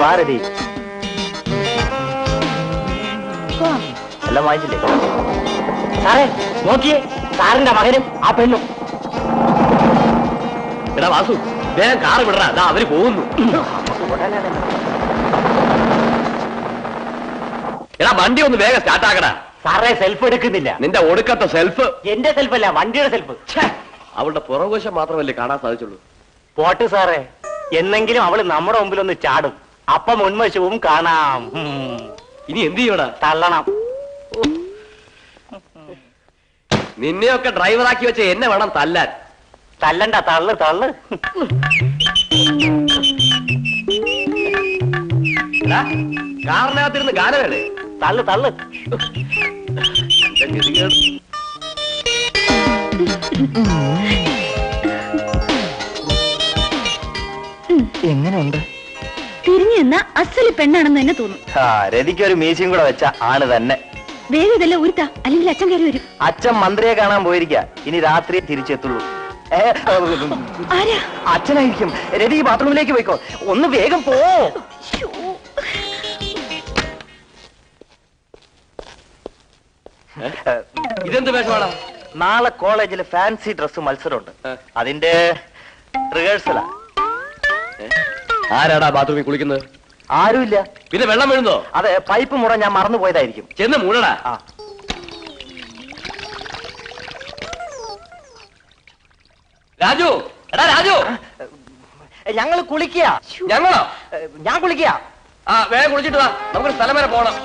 വാരതി എല്ലാം വായിച്ചില്ലേ സാറേ? നോക്കിയേ, സാറിന്റെ മകനും ആ പെണ്ണും. എടാ വാസു, വേഗം കാറ് വിടറാ, അതാ അവര് പോകുന്നു. എടാ വണ്ടി ഒന്ന് വേഗം സ്റ്റാർട്ടാക്കടാ. സാറേ സെൽഫ് എടുക്കുന്നില്ല. നിന്റെ ഒടുക്കത്തെ സെൽഫ്. എന്റെ സെൽഫ് അല്ല, വണ്ടിയുടെ സെൽഫ്. അവളുടെ പുറകുവശം മാത്രമല്ലേ കാണാൻ സാധിച്ചുള്ളൂ. പോട്ട് സാറേ, എന്നെങ്കിലും അവള് നമ്മുടെ മുമ്പിൽ ഒന്ന് ചാടും, അപ്പൊ മുൻവശവും കാണാം. ഇനി എന്ത് ചെയ്യടാ? തള്ളണം. നിന്നെയൊക്കെ ഡ്രൈവറാക്കി വെച്ച എന്നെ വേണം തല്ലാൻ. തല്ലണ്ട, തള്ളു തള്ളു. കാറിനകത്തിരുന്ന് ഗാനമേളേ? തള്ളു തള്ളു. എങ്ങനെയുണ്ട്? തിരിഞ്ഞു നിന്ന അസല് പെണ്ണാണെന്ന് തന്നെ തോന്നും. രതിക്ക് ഒരു മീശയും കൂടെ വെച്ച ആണ് തന്നെ. വേഗം ഇതെല്ലാം ഉരുത്താ, അല്ലെങ്കിൽ അച്ഛൻ കയറി വരും. അച്ഛൻ മന്ത്രിയെ കാണാൻ പോയിരിക്കാ, ഇനി രാത്രി തിരിച്ചെത്തുള്ളൂ. ആരാ? അച്ഛനായിരിക്കും. രതി ബാത്റൂമിലേക്ക് പോയിക്കോ, ഒന്ന് വേഗം പോ. ഇതെന്ത് വേഷമാടാ? നാളെ കോളേജിൽ ഫാൻസി ഡ്രസ് മത്സരമുണ്ട്, അതിന്റെ റിഹേഴ്സലാ. ആരാടാ ബാത്റൂമിൽ കുളിക്കുന്നത്? ആരുമില്ല. പിന്നെ വെള്ളം വീഴുന്നോ? അതെ, പൈപ്പ് മുറ ഞാൻ മറന്നു പോയതായിരിക്കും. ചെന്ന് മൂടടാ. രാജു, എടാ രാജു, ഞങ്ങൾ കുളിക്കുക. ഞങ്ങളോ? ഞാൻ കുളിക്കുക. ആ വേഗം കുളിച്ചിട്ട് വാ, നമുക്കൊരു സ്ഥലം വരെ പോകണം.